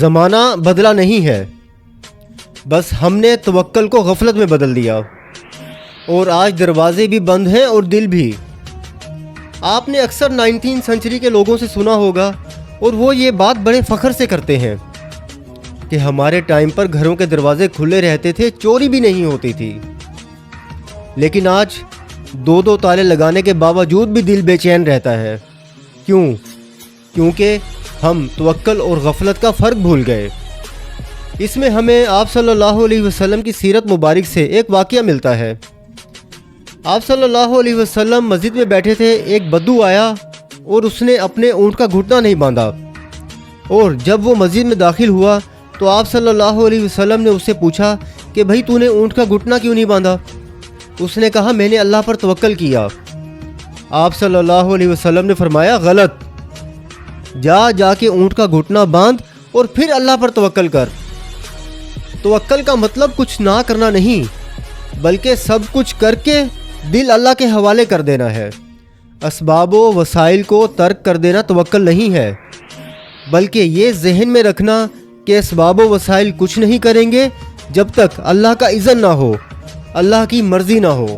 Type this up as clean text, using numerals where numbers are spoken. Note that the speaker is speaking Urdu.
زمانہ بدلا نہیں ہے، بس ہم نے توکل کو غفلت میں بدل دیا، اور آج دروازے بھی بند ہیں اور دل بھی۔ آپ نے اکثر 19 سنچری کے لوگوں سے سنا ہوگا، اور وہ یہ بات بڑے فخر سے کرتے ہیں کہ ہمارے ٹائم پر گھروں کے دروازے کھلے رہتے تھے، چوری بھی نہیں ہوتی تھی۔ لیکن آج 2 تالے لگانے کے باوجود بھی دل بے چین رہتا ہے۔ کیوں؟ کیونکہ ہم توکل اور غفلت کا فرق بھول گئے۔ اس میں ہمیں آپ صلی اللہ علیہ وسلم کی سیرت مبارک سے ایک واقعہ ملتا ہے۔ آپ صلی اللہ علیہ وسلم مسجد میں بیٹھے تھے، ایک بدو آیا اور اس نے اپنے اونٹ کا گھٹنا نہیں باندھا، اور جب وہ مسجد میں داخل ہوا تو آپ صلی اللہ علیہ وسلم نے اس سے پوچھا کہ بھائی تو نے اونٹ کا گھٹنا کیوں نہیں باندھا؟ اس نے کہا میں نے اللہ پر توکل کیا۔ آپ صلی اللہ علیہ وسلم نے فرمایا غلط، جا کے اونٹ کا گھٹنا باندھ اور پھر اللہ پر توکل کر۔ توکل کا مطلب کچھ نہ کرنا نہیں، بلکہ سب کچھ کر کے دل اللہ کے حوالے کر دینا ہے۔ اسباب و وسائل کو ترک کر دینا توکل نہیں ہے، بلکہ یہ ذہن میں رکھنا کہ اسباب و وسائل کچھ نہیں کریں گے جب تک اللہ کا اذن نہ ہو، اللہ کی مرضی نہ ہو۔